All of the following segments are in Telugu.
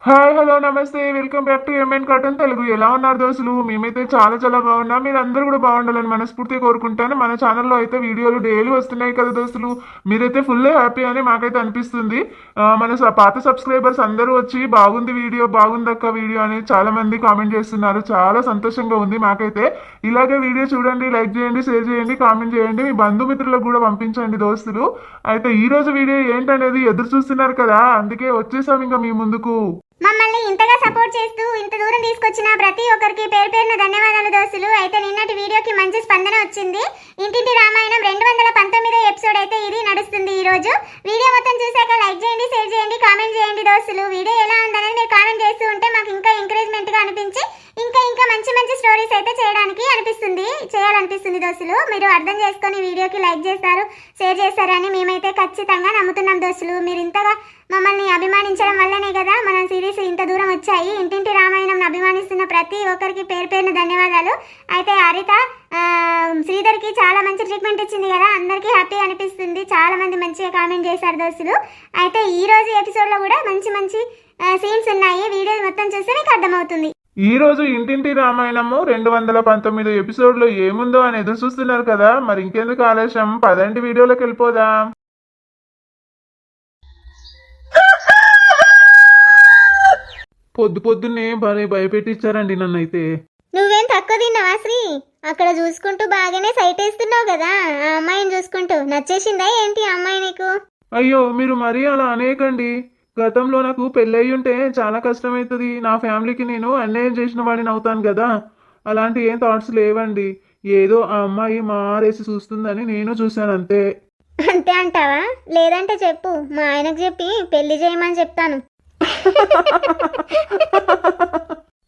హాయ్ హలో నమస్తే welcome back to MN cotton Telugu. ఎలా ఉన్నారు దోస్తులు? మేమైతే చాలా చాలా బాగున్నాం. మీరు అందరూ కూడా బాగుండాలని మనస్ఫూర్తిగా కోరుకుంటాను. మన ఛానల్లో అయితే వీడియోలు డైలీ వస్తున్నాయి కదా దోస్తులు. మీరైతే ఫుల్ హ్యాపీ అని మాకైతే అనిపిస్తుంది. పాత సబ్స్క్రైబర్స్ అందరూ వచ్చి బాగుంది వీడియో, బాగుంది అక్క వీడియో అని చాలా మంది కామెంట్ చేస్తున్నారు. చాలా సంతోషంగా ఉంది మాకైతే. ఇలాగే వీడియో చూడండి, లైక్ చేయండి, షేర్ చేయండి, కామెంట్ చేయండి, మీ బంధుమిత్రులకు కూడా పంపించండి దోస్తులు. అయితే ఈ రోజు వీడియో ఏంటనేది ఎదురు చూస్తున్నారు కదా, అందుకే వచ్చేసాం ఇంకా మీ ముందుకు. మమ్మల్ని ఇంతగా సపోర్ట్ చేస్తూ ఇంత దూరం తీసుకొచ్చిన ప్రతి ఒక్కరికి పేరు పేరున ధన్యవాదాలు దోస్తులు. అయితే నిన్నటి వీడియోకి మంచి స్పందన వచ్చింది. ఇంటింటి రామాయణం 219 ఎపిసోడ్ అయితే ఇది నడుస్తుంది ఈ రోజు. వీడియో మొత్తం చూసాక లైక్ చేయండి, షేర్ చేయండి, కామెంట్ చేయండి దోస్తులు. వీడియో ఎలా ఉందనేది మీరు కామెంట్ చేస్తూ ఉంటే మాకు ఇంకా ఎంకరేజ్మెంట్ గా అనిపించి ఇంకా మంచి మంచి స్టోరీస్ అయితే చేయాలనిపిస్తుంది దోస్తులు. మీరు అర్థం చేసుకొని వీడియోకి లైక్ చేస్తారు, షేర్ చేస్తారని మేమైతే ఖచ్చితంగా నమ్ముతున్నాం దోస్తులు. మీరు ఇంతగా మమ్మల్ని అభిమానించడం వల్లనే కదా మన సిరీస్ ఇంత దూరం వచ్చాయి. ఇంటింటి రామాయణం అభిమానిస్తున్న ప్రతి ఒక్కరికి పేరు పేరున ధన్యవాదాలు. అయితే హరిత శ్రీధర్కి చాలా మంచి ట్రీట్మెంట్ ఇచ్చింది కదా, అందరికీ హ్యాపీ అనిపిస్తుంది. చాలా మంది మంచిగా కామెంట్ చేశారు దోస్తులు. అయితే ఈ రోజు ఎపిసోడ్లో కూడా మంచి మంచి సీన్స్ ఉన్నాయి. వీడియో మొత్తం చూస్తే మీకు అర్థమవుతుంది. ఈ రోజు ఇంటింటి రామాయణము 219 ఎపిసోడ్లో ఏముందో అని ఎదురు చూస్తున్నారు కదా, మరి ఇంకెందుకు ఆలస్యం, పదండి వీడియోలోకి వెళ్ళిపోదాం. పొద్దున్నే భయపెట్టించారండి నన్నైతే. నువ్వేం తక్కువ తిన్నావా శ్రీ? అక్కడ చూసుకుంటూ బాగానే సైట్ వేస్తున్నావు కదా, ఆ అమ్మాయిని చూసుకుంటూ. నచ్చేసిందా ఏంటి ఆ అమ్మాయి నీకు? అయ్యో మీరు మరీ అలా అనేకండి. గతంలో నాకు పెళ్ళయి ఉంటే చాలా కష్టమవుతుంది. నా ఫ్యామిలీకి నేను అన్యాయం చేసిన వాడిని అవుతాను కదా. అలాంటి ఏం థాట్స్ లేవండి. ఏదో ఆ అమ్మాయి మారేసి చూస్తుందని నేను చూశాను అంతే. అంతే అంటావా? లేదంటే చెప్పు, మా ఆయనకు చెప్పి పెళ్లి చేయమని చెప్తాను.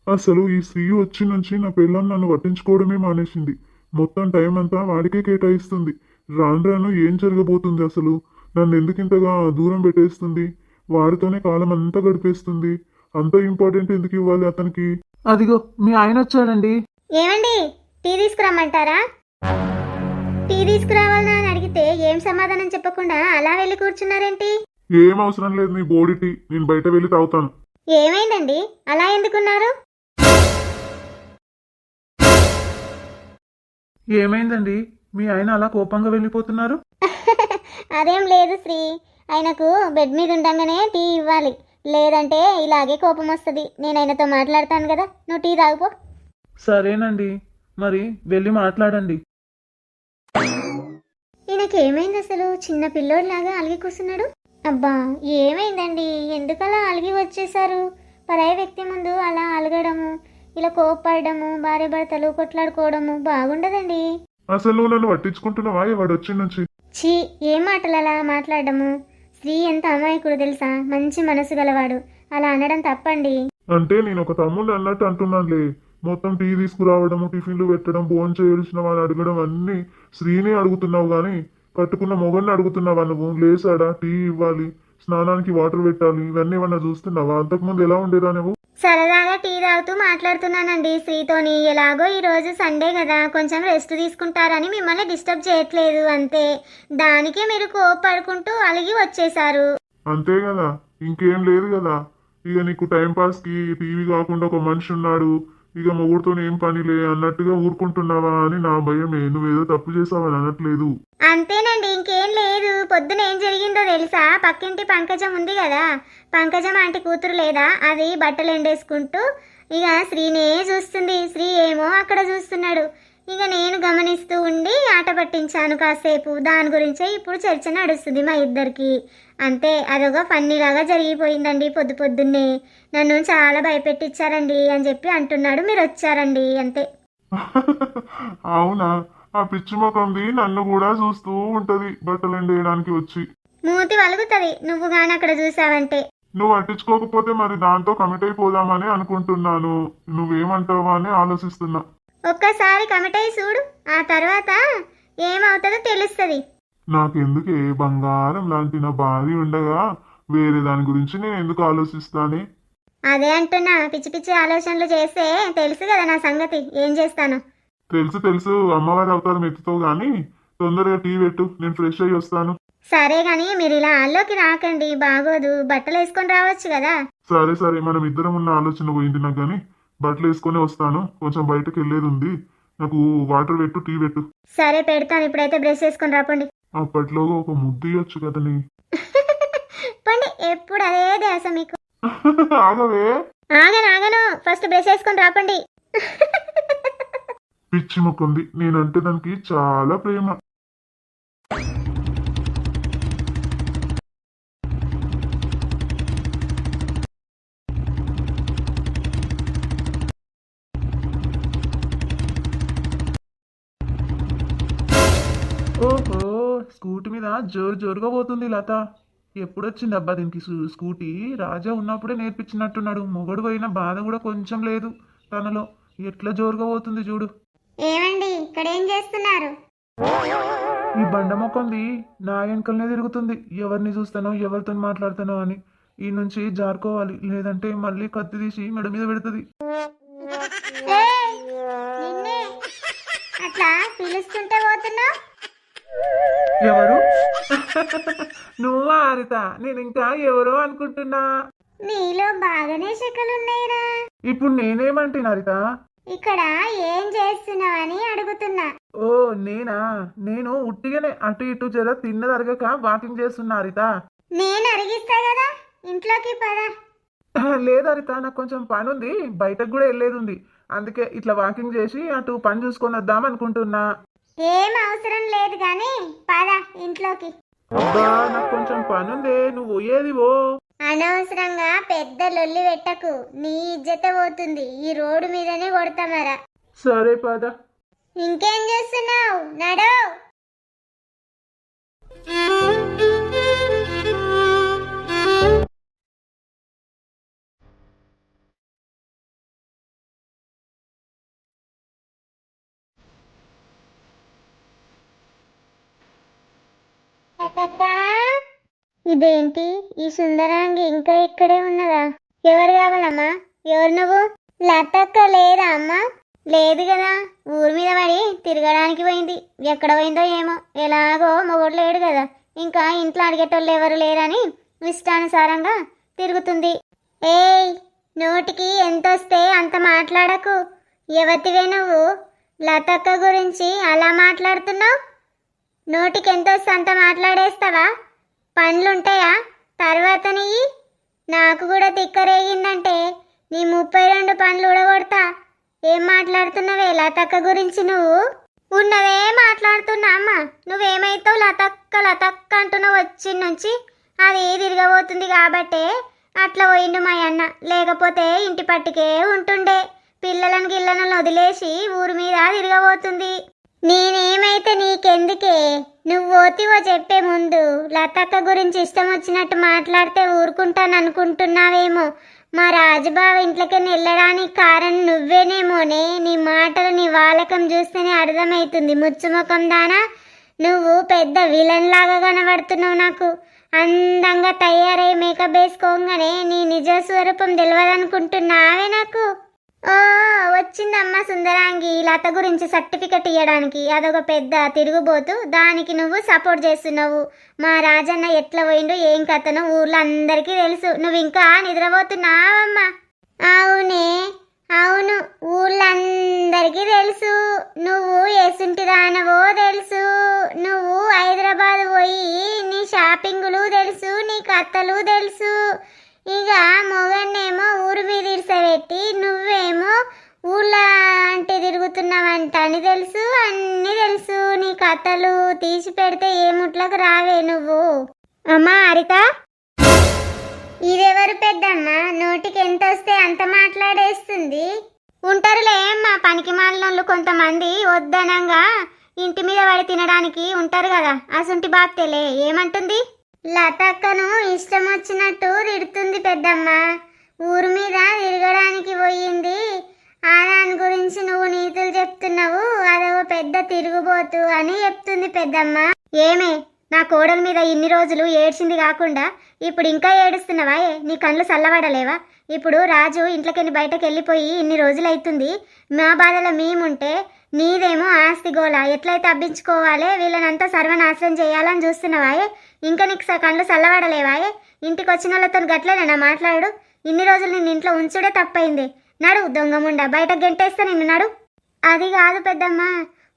అసలు ఈ శ్రీ వచ్చి నుంచి నా పిల్లని నన్ను పట్టించుకోవడమే మానేసింది. మొత్తం టైం అంతా వాడికే కేటాయిస్తుంది. రాను రాను ఏం జరగబోతుంది అసలు? నన్ను ఎందుకు ఇంతగా దూరం పెట్టేస్తుంది? వాడితోనే కాలం అంతా గడిపేస్తుంది. అంత ఇంపార్టెంట్ ఎందుకు ఇవ్వాలి అతనికి? అదిగో మీ ఆయన వచ్చాడండి. ఏమండి, టీ తీసుకురమ్మంటారా? టీ తీసుకురావాలనా అని అడిగితే ఏం సమాధానం చెప్పకుండా అలా వెళ్ళి కూర్చున్నారేంటి? ఏం అవసరం లేదు నీ బోడి టీ, నేను బయట వెళ్ళి తాగుతాను. ఏమైందండి, అలా ఎందుకున్నారు? ఏమైందండి, మీ ఆయన అలా కోపంగా వెళ్ళిపోతున్నారు? అదేం లేదు శ్రీ, ఆయనకు బెడ్ మీద ఉండగానే టీ ఇవ్వాలి, లేదంటే ఇలాగే కోపం వస్తుంది. నేను ఆయనతో మాట్లాడతాను కదా, నువ్వు టీ తాగుపో. సరేనండి, మరి వెళ్ళి మాట్లాడండి. ఈయనకి ఏమైంది అసలు? చిన్న పిల్లోడిలాగా అలిగి కూర్చున్నాడు. అబ్బా ఏమైందండి, ఎందుకలా అలిగి వచ్చేసారు? పరాయి వ్యక్తి ముందు అలా అలగడము, ఇలా కోప్పడము, భార్య భర్తలు కొట్లాడుకోవడము బాగుండదండి. అసలు నువ్వు నన్ను పట్టించుకుంటున్నావా వాడు వచ్చి నుంచి? ఛీ, ఏం మాటలు అలా మాట్లాడము? స్త్రీ ఎంత అమాయకుడు తెలుసా, మంచి మనసు గలవాడు. అలా అనడం తప్పండి. అంటే నేను ఒక తమ్ముడు అన్నట్టు అంటున్నానులే. మొత్తం టీ తీసుకురావడము, టిఫిన్లు పెట్టడం, భోజనం చేయాల్సిన వాళ్ళు అడగడం అన్ని శ్రీనే అడుగుతున్నావు గాని కట్టుకున్న మొగన్ని అడుగుతున్నావా నువ్వు? లేసాడా, టీ ఇవ్వాలి, స్నానానికి వాటర్ పెట్టాలి, ఇవన్నీ ఏమన్నా చూస్తున్నావా? అంతకుముందు ఎలా ఉండేదా నువ్వు? సరదాగా టీ తాగుతూ మాట్లాడుతున్నానండి శ్రీతోని. ఎలాగో ఈరోజు సండే కదా, కొంచెం రెస్ట్ తీసుకుంటారని మిమ్మల్ని డిస్టర్బ్ చేయట్లేదు అంతే. దానికే మీరు కోపడుకుంటూ అలిగి వచ్చేసారు. అంతే కదా, ఇంకేం లేదు కదా. ఇక నీకు టైం పాస్ కి టీవీ కాకుండా ఒక మనిషి ఉన్నాడు, ఇక మొగుడుతో ఏం పనిలే అన్నట్టుగా ఊరుకుంటున్నావా అని నా భయమే. నువ్వేదో తప్పు చేసావని అనట్లేదు. అంతేనండి, ఇంకేం లేదు. పొద్దున ఏం జరిగిందో తెలుసా? పక్కింటి పంకజం ఉంది కదా, పంకజం ఆంటీ కూతురు లేదా, అది బట్టలు ఎండేసుకుంటూ ఇక శ్రీనే చూస్తుంది. శ్రీ ఏమో అక్కడ చూస్తున్నాడు. ఇక నేను గమనిస్తూ ఉండి ఆట పట్టించాను కాసేపు. దాని గురించే ఇప్పుడు చర్చ నడుస్తుంది మా ఇద్దరికి. అంతే, అదొక ఫన్నీలాగా జరిగిపోయిందండి. పొద్దున్నే నన్ను చాలా భయపెట్టించారండి అని చెప్పి అంటున్నాడు. మీరు వచ్చారండి అంతే. అవునా? ఆ పిచ్చి ముఖంది నన్ను కూడా చూస్తూ ఉంటది బట్టలు ఎండేయడానికి వచ్చి. మూతి వలుగుతుంది నువ్వు గాని అక్కడ చూసావంటే. నువ్వు పట్టించుకోకపోతే మరి దాంతో కమిట్ అయిపోదామని అనుకుంటున్నాను. నువ్వేమంటావా అని ఆలోచిస్తున్నా. ఒక్కసారి కమిట్ అయి చూడు, ఆ తర్వాత ఏమవుతుందో తెలుస్తుంది. నాకెందుకే, బంగారం లాంటి నా భార్య ఉండగా వేరే దాని గురించి నేను ఎందుకు ఆలోచిస్తానే? అదే అంటున్నా, పిచ్చి పిచ్చి ఆలోచనలు చేస్తే తెలుసు కదా నా సంగతి, ఏం చేస్తాను. తెలుసు తెలుసు, అమ్మవారి అవతారం ఎత్తుతో గాని తొందరగా టీ పెట్టు, నేను ఫ్రెష్ అయ్యి వస్తాను. సరే గాని మీరు ఇలా హాల్లోకి రాకండి, బాగోదు. బట్టలు వేసుకొని రావచ్చు కదా. సరే సరే, మనం ఇద్దరం ఉన్న ఆలోచన పోయింది నాకు, కానీ బట్టలు వేసుకొని వస్తాను. కొంచెం బయటకు వెళ్ళేది ఉంది. నాకు వాటర్ పెట్టు, టీ పెట్టు. సరే పెడతాను. ఇప్పుడైతే బ్రష్ చేసుకొని రాపండి. అప్పట్లోగా ఒక ముద్దు ఇవ్వచ్చు కదా నీ. పండి, ఎప్పుడు అదే ధ్యాస మీకు. ఆగవే. ఆగను, ఫస్ట్ బ్రష్ చేసుకొని రాపండి. పిచ్చి మొక్కంది, నేనంటే దానికి చాలా ప్రేమ. ఓహో, స్కూటీ మీద జోరుగా పోతుంది లత. ఎప్పుడొచ్చింది అబ్బా దీనికి స్కూటీ? రాజా ఉన్నప్పుడే నేర్పించినట్టున్నాడు. మొగడు పోయిన బాధ కూడా కొంచెం లేదు తనలో. ఎట్లా జోరుగా పోతుంది చూడు. ఏమండి, ఇక్కడ ఏం చేస్తున్నారు? ఈ బండ మొక్కంది నా వెనకలనే తిరుగుతుంది. ఎవరిని చూస్తానో ఎవరితో మాట్లాడతానో అని. ఈ నుంచి జారుకోవాలి, లేదంటే మళ్ళీ కత్తి తీసి మెడ మీద పెడుతుంది. ఏయ్, నిన్నే అట్లా పిలుస్తుంటే పోతున్నావు? ఎవరు? నువ్వా హరిత? నేను ఇంకా ఎవరో అనుకుంటున్నా. నీలో బాగానే శకలున్నాయిరా. ఇప్పుడు నేనేమంటున్నా హరిత? ఇక్కడ ఏం చేస్తున్నావని అడుగుతున్నా. ఓ నేనా? నేను ఉట్టిగానే అటు ఇటు జర తిన్నది అరగక వాకింగ్ చేస్తున్నా హరిత. నేను అడిగిస్తా కదా, ఇంట్లోకి పద. లేదు హరిత, నాకు కొంచెం పని ఉంది, బయటకు కూడా వెళ్ళేది ఉంది. అందుకే ఇట్లా వాకింగ్ చేసి అటు పని చూసుకొని వద్దాం అనుకుంటున్నా. ఏం అవసరం లేదు గాని పద ఇంట్లోకి. అబ్బా, నాకు కొంచెం పని ఉంది, నువ్వు పోయేది ఓ. అనవసరంగా పెద్ద లొల్లి పెట్టకు, నీ ఇజ్జత పోతుంది. ఈ రోడ్డు మీదనే కొడతామరా. సరే పద. ఇంకేం చేస్తున్నావు? నడు. ఇదేంటి, ఈ సుందరాంగి ఇంకా ఇక్కడే ఉన్నదా? ఎవరు కావాలమ్మా? ఎవరు నువ్వు? లతక్క లేదా అమ్మా? లేదు కదా, ఊరి మీద పడి తిరగడానికి పోయింది. ఎక్కడ పోయిందో ఏమో. ఎలాగో మొగోడు లేడు కదా, ఇంకా ఇంట్లో అడిగేటోళ్ళు ఎవరు లేరని ఇష్టానుసారంగా తిరుగుతుంది. ఏయ్, నోటికి ఎంతొస్తే అంత మాట్లాడకు. ఎవతివే నువ్వు? లతక్క గురించి అలా మాట్లాడుతున్నావు? నోటికి ఎంతొస్తే అంత మాట్లాడేస్తావా? పండ్లుంటాయా తర్వాత నీ? నాకు కూడా తిక్కరేగిందంటే నీ 32 పండ్లు ఊడగొడతా. ఏం మాట్లాడుతున్నావే లతక్క గురించి నువ్వు? ఉన్నవే మాట్లాడుతున్నా అమ్మా. నువ్వేమైతావు? లతక్క అంటున్నావు వచ్చి నుంచి. అది తిరగబోతుంది కాబట్టే అట్లా పోయిండు మా అన్న, లేకపోతే ఇంటి పట్టుకే ఉంటుండే. పిల్లలను గిల్లలను వదిలేసి ఊరి మీద తిరగబోతుంది. నేనేమైతే నీకెందుకే? నువ్వు ఓతివో చెప్పే ముందు. లతక్క గురించి ఇష్టం వచ్చినట్టు మాట్లాడితే ఊరుకుంటాను అనుకుంటున్నావేమో. మా రాజుబావ ఇంట్లోకి వెళ్ళడానికి కారణం నువ్వేనేమోనే. నీ మాటలు నీ వాలకం చూస్తేనే అర్థమవుతుంది. ముచ్చుముఖం దానా, నువ్వు పెద్ద విలన్ లాగా కనబడుతున్నావు నాకు. అందంగా తయారై మేకప్ వేసుకోగానే నీ నిజ స్వరూపం తెలియదనుకుంటున్నావే నాకు. ఓ, వచ్చిందమ్మా సుందరాంగి లత గురించి సర్టిఫికెట్ ఇవ్వడానికి. అదొక పెద్ద తిరుగుబోతు, దానికి నువ్వు సపోర్ట్ చేస్తున్నావు. మా రాజన్న ఎట్లా పోయిండు ఏం కథనో ఊర్లో అందరికీ తెలుసు. నువ్వు ఇంకా నిద్రపోతున్నావమ్మా. అవునే, అవును, ఊళ్ళందరికీ తెలుసు. నువ్వు ఎసుంటి దానవో తెలుసు. నువ్వు హైదరాబాద్ పోయి నీ షాపింగులు తెలుసు, నీ కథలు తెలుసు. ఇక మొగన్నేమో ఊరు మీద ఇడిసబెట్టి నువ్వేమో ఊళ్ళో అంటే తిరుగుతున్నావంట అని తెలుసు. అన్నీ తెలుసు. నీ కథలు తీసి పెడితే ఏ ముట్లకు రావే నువ్వు. అమ్మా హరిత, ఇదెవరు పెద్దమ్మ? నోటికి ఎంత వస్తే అంత మాట్లాడేస్తుంది. ఉంటారులే మా పనికి మాలినోళ్ళు కొంతమంది, వద్దనంగా ఇంటి మీద పడి తినడానికి ఉంటారు కదా, అసుంటి బాప్తేలే. ఏమంటుంది? లతక్కను ఇష్టం వచ్చినట్టు తిడుతుంది పెద్దమ్మ. ఊరు మీద తిరగడానికి పోయింది. ఆ దాని గురించి నువ్వు నీతులు చెప్తున్నావు. అదొక పెద్ద తిరుగుబోతు అని చెప్తుంది పెద్దమ్మ. ఏమే, నా కోడల మీద ఇన్ని రోజులు ఏడ్చింది కాకుండా ఇప్పుడు ఇంకా ఏడుస్తున్నావా? నీ కళ్ళు చల్లబడలేవా? ఇప్పుడు రాజు ఇంట్లోకెళ్ళి బయటకు వెళ్ళిపోయి ఇన్ని రోజులైతుంది. మా బాధలో మేముంటే నీదేమో ఆస్తి గోల ఎట్లయితే అబ్బించుకోవాలి, వీళ్ళనంతా సర్వనాశనం చేయాలని చూస్తున్నావా? ఇంకా నీకు కళ్ళు చల్లబడలేవా? ఇంటికి వచ్చిన వాళ్ళతో గట్లేనా మాట్లాడు? ఇన్ని రోజులు నిన్ను ఇంట్లో ఉంచుడే తప్పైంది. నడు దొంగముండా, బయటకు గెంటేస్తే నిన్ను నడు. అది కాదు పెద్దమ్మ,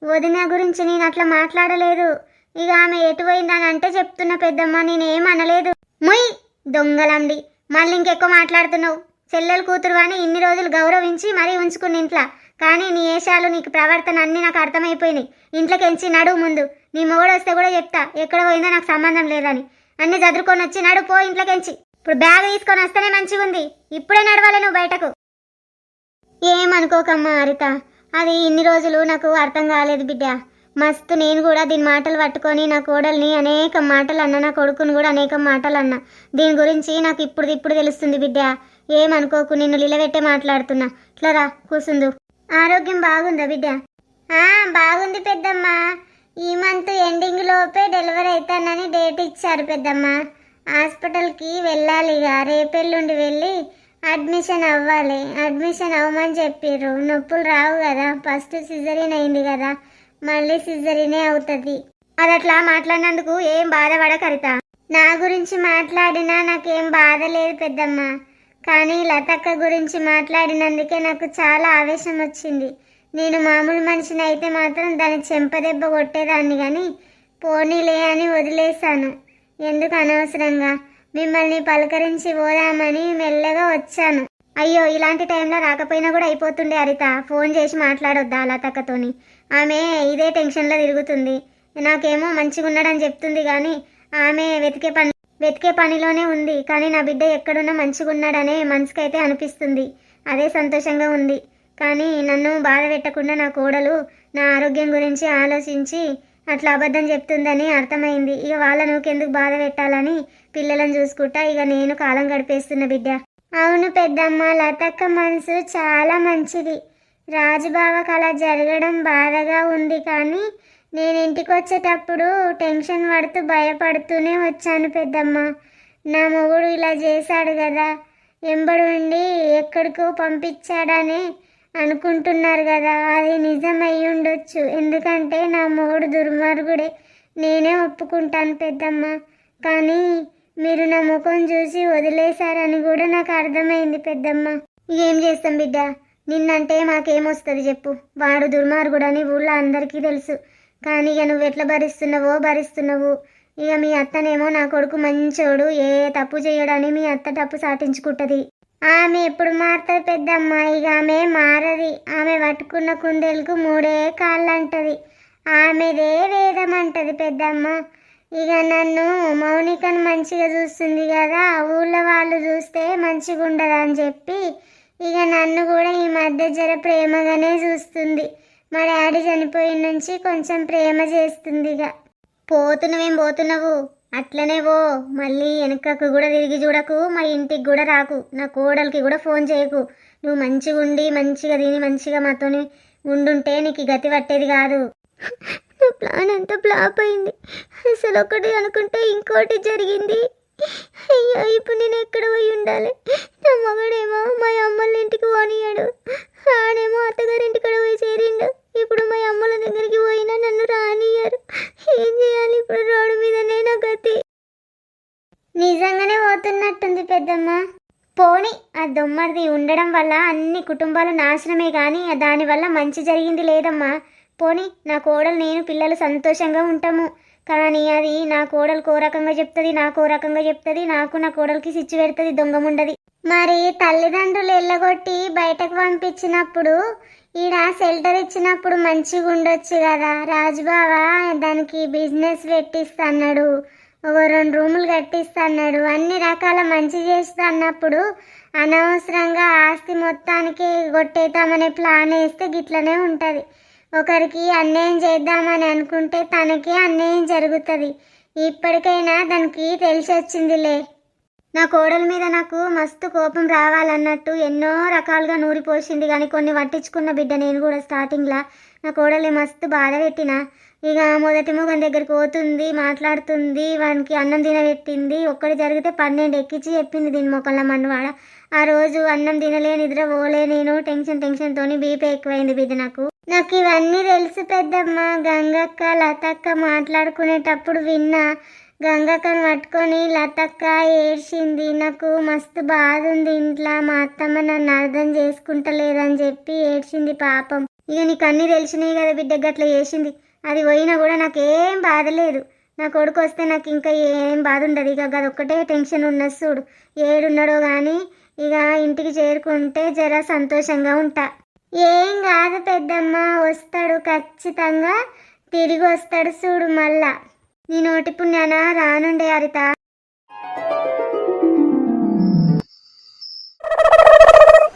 వదిన గురించి నేను అట్లా మాట్లాడలేదు. ఇక ఆమె ఎటు పోయిందని అంటే చెప్తున్నా పెద్దమ్మ, నేనేమనలేదు. ముయ్ దొంగలండి, మళ్ళీ ఇంకెక్కువ మాట్లాడుతున్నావు. చెల్లెలు కూతురు అని ఇన్ని రోజులు గౌరవించి మరీ ఉంచుకుని ఇంట్లో, కానీ నీ ఏషాలు నీకు ప్రవర్తన అన్నీ నాకు అర్థమైపోయినాయి. ఇంట్లోకెంచి నడువు ముందు. నీ మొగుడు వస్తే కూడా చెప్తా ఎక్కడ పోయిందో నాకు సంబంధం లేదని. అన్ని చదువుకొని వచ్చి నడు పో ఇంట్లోకెంచి. ఇప్పుడు బ్యాగ్ తీసుకొని వస్తేనే మంచిగా ఉంది. ఇప్పుడే నడవాలి నువ్వు బయటకు. ఏమనుకోకమ్మా హరిత, అది ఇన్ని రోజులు నాకు అర్థం కాలేదు బిడ్డ. మస్తు నేను కూడా దీని మాటలు పట్టుకొని నా కోడల్ని అనేక మాటలు అన్నా, నా కొడుకుని కూడా అనేక మాటలు అన్నా. దీని గురించి నాకు ఇప్పుడు తెలుస్తుంది బిడ్డ. ఏమనుకోకు, నిన్ను నిలబెట్టే మాట్లాడుతున్నా. ఇట్లా రా కూసుందు. ఆరోగ్యం బాగుందా బిడ్డ? బాగుంది పెద్దమ్మ. ఈ మంత్ ఎండింగ్ లోపే డెలివరీ అవుతానని డేట్ ఇచ్చారు పెద్దమ్మ. హాస్పిటల్కి వెళ్ళాలి. ఇక రేపెల్లుండి వెళ్ళి అడ్మిషన్ అవ్వాలి. అడ్మిషన్ అవ్వమని చెప్పారు. నొప్పులు రావు కదా, ఫస్ట్ సిజరీన్ అయింది కదా, మళ్ళీ సిజరీనే అవుతుంది. అది అట్లా మాట్లాడినందుకు ఏం బాధపడకరిత. నా గురించి మాట్లాడినా నాకేం బాధ లేదు పెద్దమ్మ, కానీ లతక్క గురించి మాట్లాడినందుకే నాకు చాలా ఆవేశం వచ్చింది. నేను మామూలు మనిషిని అయితే మాత్రం దాన్ని చెంపదెబ్బ కొట్టేదాన్ని, కానీ పోనీలే అని వదిలేశాను. ఎందుకు అనవసరంగా మిమ్మల్ని పలకరించి పోదామని మెల్లగా వచ్చాను. అయ్యో, ఇలాంటి టైంలో రాకపోయినా కూడా అయిపోతుండే హరిత. ఫోన్ చేసి మాట్లాడొద్దా లతక్కతోని? ఆమె ఇదే టెన్షన్లో తిరుగుతుంది. నాకేమో మంచిగా ఉన్నాడని చెప్తుంది, కానీ ఆమె వెతికే పనిలోనే ఉంది. కానీ నా బిడ్డ ఎక్కడున్నా మంచిగా ఉన్నాడనే మనసుకైతే అనిపిస్తుంది. అదే సంతోషంగా ఉంది. కానీ నన్ను బాధ పెట్టకుండా నా కోడలు నా ఆరోగ్యం గురించి ఆలోచించి అట్లా అబద్ధం చెప్తుందని అర్థమైంది. ఇక వాళ్ళ నువ్వుకెందుకు బాధ పెట్టాలని పిల్లలను చూసుకుంటా ఇక నేను కాలం గడిపేస్తున్న బిడ్డ. అవును పెద్దమ్మ, లతక్క మనసు చాలా మంచిది. రాజుబావకు అలా జరగడం బాధగా ఉంది, కానీ నేను ఇంటికి వచ్చేటప్పుడు టెన్షన్ పడుతూ భయపడుతూనే వచ్చాను పెద్దమ్మ. నా మొగుడు ఇలా చేశాడు కదా, ఎంబడి ఉండి ఎక్కడికో పంపించాడని అనుకుంటున్నారు కదా, అది నిజమై ఉండొచ్చు. ఎందుకంటే నా మొగుడు దుర్మార్గుడే, నేనే ఒప్పుకుంటాను పెద్దమ్మ. కానీ మీరు నా ముఖం చూసి వదిలేశారని కూడా నాకు అర్థమైంది పెద్దమ్మ. ఏం చేస్తాం బిడ్డ, నిన్నంటే మాకేమొస్తుంది చెప్పు. వాడు దుర్మార్గుడని ఊళ్ళో అందరికీ తెలుసు. కానీ ఇక నువ్వు ఎట్లా భరిస్తున్నావు. ఇక మీ అత్తనేమో నా కొడుకు మంచోడు, ఏ తప్పు చేయడని మీ అత్త తప్పు సాటించుకుంటుంది. ఆమె ఎప్పుడు మారుతుంది పెద్దమ్మ? ఇక ఆమె మారది. ఆమె పట్టుకున్న కుందేలకు 3 కాళ్ళు అంటది. ఆమెదే వేదం అంటది పెద్దమ్మ. ఇక నన్ను మౌనికను మంచిగా చూస్తుంది కదా, ఊళ్ళో వాళ్ళు చూస్తే మంచిగా ఉండదు అని చెప్పి ఇక నన్ను కూడా ఈ మధ్య జర ప్రేమగానే చూస్తుంది. మా డాడీ చనిపోయిన నుంచి కొంచెం ప్రేమ చేస్తుంది. ఇక పోతున్నావు అట్లనే పో. మళ్ళీ వెనకకు కూడా తిరిగి చూడకు, మా ఇంటికి కూడా రాకు, నా కోడలికి కూడా ఫోన్ చేయకు. నువ్వు మంచిగా ఉండి మంచిగా తిని మంచిగా మాతోని ఉండుంటే నీకు గతి పట్టేది కాదు. నా ప్లాన్ అంతా ఫ్లాప్ అయింది. అసలు ఒకటి అనుకుంటే ఇంకోటి జరిగింది. అయ్యో, ఇప్పుడు నేను ఎక్కడ పోయి ఉండాలి? నా మగడేమో మా అమ్మల ఇంటికి పోనీయాడు, ఆడేమో అత్తగారింటికి పోయి చేరిండు. ఇప్పుడు మా అమ్మల దగ్గరికి పోయినా నన్ను రానియ్యారు. ఏం చేయాలి ఇప్పుడు? రోడ్డు మీదనే నా గతి. నిజంగానే పోతున్నట్టుంది పెద్దమ్మ. పోనీ, ఆ దొమ్మడిది ఉండడం వల్ల అన్ని కుటుంబాలు నాశనమే, కానీ దానివల్ల మంచి జరిగింది లేదమ్మా. పోనీ, నా కోడలు నేను పిల్లలు సంతోషంగా ఉంటాము. కానీ అది నా కోడలు రకంగా చెప్తుంది, నాకు రకంగా చెప్తుంది, నాకు నా కోడలికి సిచ్చి పెడుతుంది, దొంగముండది. మరి తల్లిదండ్రులు ఎల్లగొట్టి బయటకు పంపించినప్పుడు ఈడ షెల్టర్ ఇచ్చినప్పుడు మంచిగా ఉండొచ్చు కదా. రాజుబావ దానికి బిజినెస్ పెట్టిస్తాడు, ఒక 2 రూములు కట్టిస్తాడు, అన్ని రకాల మంచి చేస్తా అన్నప్పుడు అనవసరంగా ఆస్తి మొత్తానికి కొట్టేద్దామనే ప్లాన్ వేస్తే గిట్లనే ఉంటుంది. ఒకరికి అన్యాయం చేద్దామని అనుకుంటే తనకి అన్యాయం జరుగుతుంది. ఇప్పటికైనా దానికి తెలిసి వచ్చిందిలే. నా కోడల మీద నాకు మస్తు కోపం రావాలన్నట్టు ఎన్నో రకాలుగా నూరిపోసింది, కానీ కొన్ని పట్టించుకున్న బిడ్డ నేను కూడా. స్టార్టింగ్లో నా కోడల్ని మస్తు బాధ పెట్టిన. ఇక మొదటి మొగం దగ్గరికి పోతుంది, మాట్లాడుతుంది, వానికి అన్నం తినబెట్టింది. ఒక్కటి జరిగితే 12 ఎక్కించి చెప్పింది దీని మొక్కల మన్నువాడ. ఆ రోజు అన్నం తినలే, నిద్ర పోలే, నేను టెన్షన్తోని బీపీ ఎక్కువైంది బిడ్డ నాకు. ఇవన్నీ తెలుసు పెద్దమ్మ. గంగక్క లతక్క మాట్లాడుకునేటప్పుడు విన్నా. గంగక్కను పట్టుకొని లతక్క ఏడ్చింది. నాకు మస్తు బాధ ఉంది ఇంట్లో, మా అత్తమ్మ నన్ను అర్థం చేసుకుంటలేదని చెప్పి ఏడ్చింది పాపం. ఇక నీకు అన్నీ తెలిసినాయి కదా బిడ్డ, గట్ల చేసింది. అది పోయినా కూడా నాకేం బాధ లేదు. నా కొడుకు వస్తే నాకు ఇంకా ఏం బాధ ఉండదు. ఇక అదొక్కటే టెన్షన్ ఉన్నది చూడు. ఏడున్నాడో కానీ ఇక ఇంటికి చేరుకుంటే జర సంతోషంగా ఉంటా. ఏం కాదు పెద్దమ్మ, వస్తాడు ఖచ్చితంగా, తిరిగి వస్తాడు చూడు. మళ్ళా నీ నోటి పుణ్యాన రానుండే హరిత.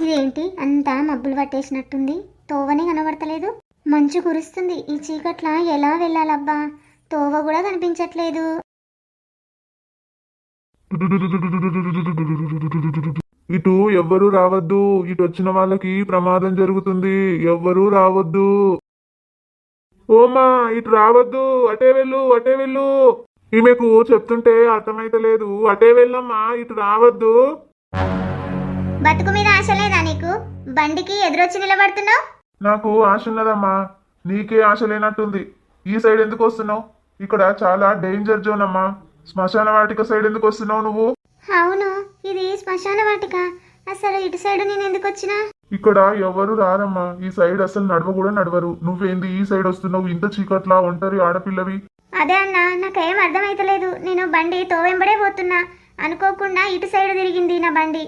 ఇదేంటి అంతా మబ్బులు పట్టేసినట్టుంది, తోవనే కనబడతలేదు. మంచు కురుస్తుంది. ఈ చీకట్ల ఎలా వెళ్ళాలబ్బా, తోవ కూడా కనిపించట్లేదు. ఇటు ఎవ్వరూ రావద్దు, ఇటు వచ్చిన వాళ్ళకి ప్రమాదం జరుగుతుంది, ఎవ్వరూ రావద్దు. ఓమా ఇటు రావద్దు, అటే వెళ్ళు అటే వెళ్ళు. ఈమెకు చెప్తుంటే అర్థమైతలేదు, అటే వెళ్ళమ్మా, ఇటు రావద్దు. బతుకు మీద ఆశ లేదా నీకు? బండికి ఎదురొచ్చి నిలబడుతున్నావు. నాకు ఆశ ఉన్నదమ్మా, నీకే ఆశ లేనట్టుంది. ఈ సైడ్ ఎందుకు వస్తున్నావు? ఇక్కడ చాలా డేంజర్ జోన్ అమ్మా. శ్మశాన వాటిక సైడ్ ఎందుకు వస్తున్నావు నువ్వు? అవును, ఇది శ్మశాన వాటిక. అసలు ఇటు సైడ్ నేను ఎందుకు వచ్చినా? ఇక్కడ ఎవరు రారమ్మా, ఈ సైడ్ అసలు నడవ కూడా నడవరు. నువ్వేంది ఈ సైడ్ వస్తున్నావు? ఇంత చీకట్లా ఒంటరి ఆడపిల్లవి. అదే అన్నా, నాకేం అర్థమైతలేదు. నేను బండి తోవెంబడే పోతున్నా, అనుకోకుండా ఇటు సైడ్ తిరిగింది నా బండి.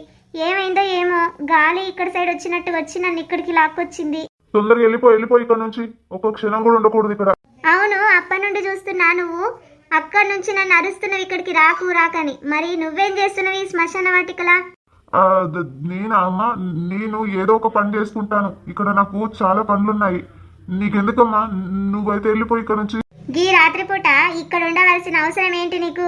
ఏమైందో ఏమో, గాలి ఇక్కడ సైడ్ వచ్చినట్టు వచ్చి నన్ను ఇక్కడికి లాక్కొచ్చింది. తొందరగా వెళ్ళిపో ఇక్కడ నుంచి. ఒక్క క్షణం కూడా ఉండకూడదు ఇక్కడ. అవును, అప్పటి నుండి చూస్తున్నా. నువ్వు అక్కడి నుంచి నన్ను అరుస్తున్నావు ఇక్కడికి రాకు రాకని. మరి నువ్వేం చేస్తున్నావు ఈ శ్మశాన వాటికలా? నేనా అమ్మా, నేను ఏదో ఒక పని చేసుకుంటాను. ఇక్కడ నాకు చాలా పనులున్నాయి. నీకెందుకమ్మా, నువ్వైతే వెళ్ళిపో ఇక్కడ నుంచి. గీ రాత్రిపూట ఇక్కడ ఉండవలసిన అవసరం ఏంటి నీకు?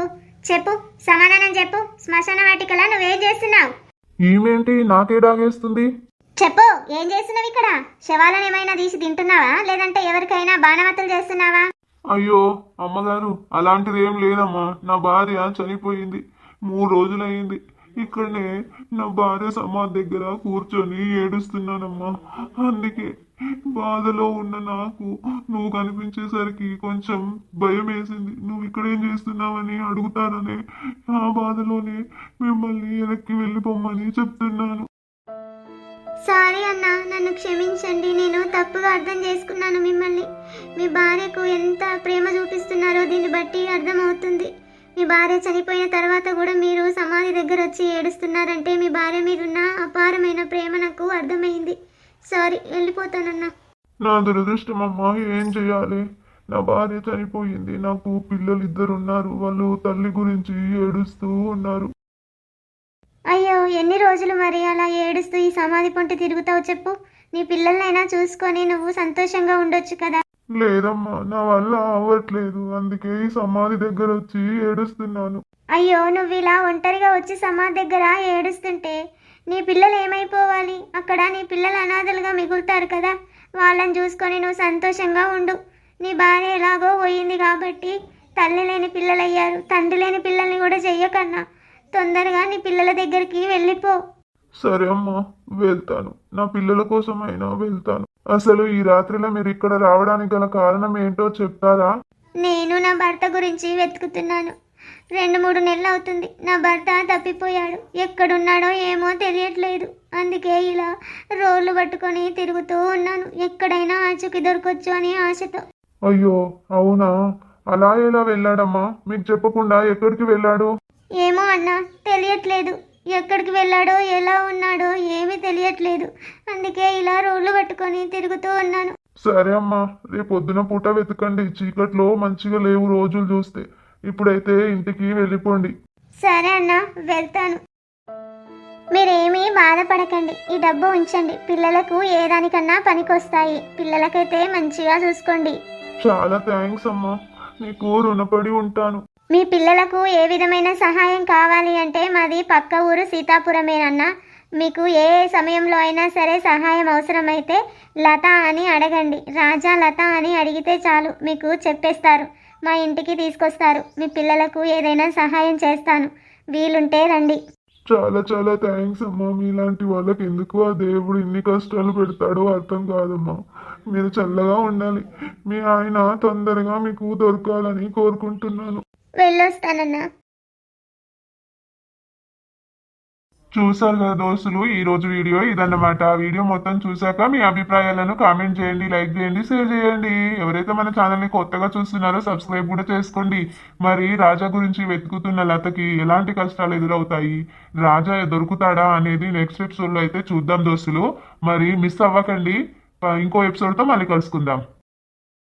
చెప్పు, సమాధానం చెప్పు. శ్మశాన వాటికలా నువ్వేం చేస్తున్నావు? ఈమెంటి నాకే డాగేస్తుంది? చెప్పు, ఏం చేస్తున్నావు ఇక్కడ? శవాలను ఏమైనా తీసి తింటున్నావా, లేదంటే ఎవరికైనా బాణవత్తులు చేస్తున్నావా? అయ్యో అమ్మగారు, అలాంటిది ఏం లేదమ్మా. నా భార్య చనిపోయింది, 3 రోజులయ్యింది. ఇక్కడనే నా భార్య సమాధి దగ్గర కూర్చొని ఏడుస్తున్నానమ్మా. అందుకే బాధలో ఉన్న నాకు నువ్వు కనిపించేసరికి కొంచెం భయం వేసింది. నువ్వు ఇక్కడేం చేస్తున్నావని అడుగుతాననే ఆ బాధలోనే మిమ్మల్ని వెనక్కి వెళ్ళిపోమ్మని చెప్తున్నాను. సారీ అన్న, నన్ను క్షమించండి. నేను తప్పుగా అర్థం చేసుకున్నాను మిమ్మల్ని. మీ భార్యకు ఎంత ప్రేమ చూపిస్తున్నారో దీన్ని బట్టి అర్థమవుతుంది. మీ భార్య చనిపోయిన తర్వాత కూడా మీరు సమాధి దగ్గర వచ్చి ఏడుస్తున్నారంటే మీ భార్య మీదున్న అపారమైన ప్రేమ నాకు అర్థమైంది. సారీ, వెళ్ళిపోతానన్నా. నా దురదృష్టమమ్మా, ఏం చెయ్యాలి? నా భార్య చనిపోయింది, నాకు పిల్లలు 2 ఉన్నారు. వాళ్ళు తల్లి గురించి ఏడుస్తూ ఉన్నారు. అయ్యో, ఎన్ని రోజులు మరి అలా ఏడుస్తూ ఈ సమాధి పొంటి తిరుగుతావు చెప్పు? నీ పిల్లలనైనా చూసుకొని నువ్వు సంతోషంగా ఉండొచ్చు కదా. లేదమ్మా, నా వల్ల అవ్వట్లేదు. అందుకే ఈ సమాధి దగ్గర వచ్చి ఏడుస్తున్నాను. అయ్యో, నువ్వు ఇలా ఒంటరిగా వచ్చి సమాధి దగ్గర ఏడుస్తుంటే నీ పిల్లలు ఏమైపోవాలి? అక్కడ నీ పిల్లలు అనాథలుగా మిగులుతారు కదా. వాళ్ళని చూసుకొని నువ్వు సంతోషంగా ఉండు. నీ భార్య ఎలాగో పోయింది కాబట్టి తల్లి లేని పిల్లలయ్యారు. తండ్రి లేని పిల్లల్ని కూడా చెయ్యకన్నా తొందరగా నీ పిల్లల దగ్గరికి వెళ్ళిపో. సరే అమ్మా, వెళ్తాను. నా పిల్లల కోసమైనా వెళ్తాను. అసలు ఈ రాత్రిలో మీరు ఇక్కడ రావడానికి గల కారణం ఏంటో చెప్తారా? నేను నా భర్త గురించి వెతుకుతున్నాను. 2-3 నెలలు అవుతుంది నా భర్త తప్పిపోయాడు. ఎక్కడున్నాడో ఏమో తెలియట్లేదు. అందుకే ఇలా రోడ్లు పట్టుకొని తిరుగుతూ ఉన్నాను. ఎక్కడైనా ఆచూకి దొరకొచ్చు అని ఆశతో. అయ్యో అవునా, అలా ఎలా వెళ్ళాడమ్మా? మీకు చెప్పకుండా ఎక్కడికి వెళ్ళాడు? ఏమో అన్నా, తెలియట్లేదు. ఎక్కడికి వెళ్ళాడో ఎలా ఉన్నాడో ఏమీ తెలియట్లేదు. అందుకే ఇలా రోడ్లు పట్టుకొని తిరుగుతూ ఉన్నాను. సరే అమ్మా, రేపు పొద్దున పూట వెతకండి. చీకట్లో మంచిగా లేవు రోజులు చూస్తే. ఇప్పుడైతే ఇంటికి వెళ్ళిపోండి. సరే అన్నా, వెళ్తాను. మీరేమీ బాధపడకండి. ఈ డబ్బు ఉంచండి, పిల్లలకు ఏదానికన్నా పనికొస్తాయి. పిల్లలకైతే మంచిగా చూసుకోండి. చాలా థ్యాంక్స్ అమ్మా, నీకు రుణపడి ఉంటాను. మీ పిల్లలకు ఏ విధమైన సహాయం కావాలి అంటే మాది పక్క ఊరు సీతాపురమేనన్నా. మీకు ఏ సమయంలో అయినా సరే సహాయం అవసరమైతే లత అని అడగండి. రాజా లత అని అడిగితే చాలు, మీకు చెప్పేస్తారు. మా ఇంటికి తీసుకొస్తారు. మీ పిల్లలకు ఏదైనా సహాయం చేస్తాను. వీలుంటే రండి. చాలా చాలా థ్యాంక్స్ అమ్మా. మీలాంటి వాళ్ళకి ఎందుకు ఆ దేవుడు ఇన్ని కష్టాలు పెడతాడో అర్థం కాదమ్మా. మీరు చల్లగా ఉండాలి. మీ ఆయన తొందరగా మీకు దొరకాలని కోరుకుంటున్నాను. వెళ్ళొస్తానన్నా. చూసారు కదా దోస్తులు, ఈ రోజు వీడియో ఇదన్నమాట. వీడియో మొత్తం చూసాక మీ అభిప్రాయాలను కామెంట్ చేయండి, లైక్ చేయండి, షేర్ చేయండి. ఎవరైతే మన ఛానల్ని కొత్తగా చూస్తున్నారో సబ్స్క్రైబ్ కూడా చేసుకోండి. మరి రాజా గురించి వెతుకుతున్న లతకి ఎలాంటి కష్టాలు ఎదురవుతాయి, రాజా దొరుకుతాడా అనేది నెక్స్ట్ ఎపిసోడ్లో అయితే చూద్దాం దోస్తులు. మరి మిస్ అవ్వకండి. ఇంకో ఎపిసోడ్తో మళ్ళీ కలుసుకుందాం.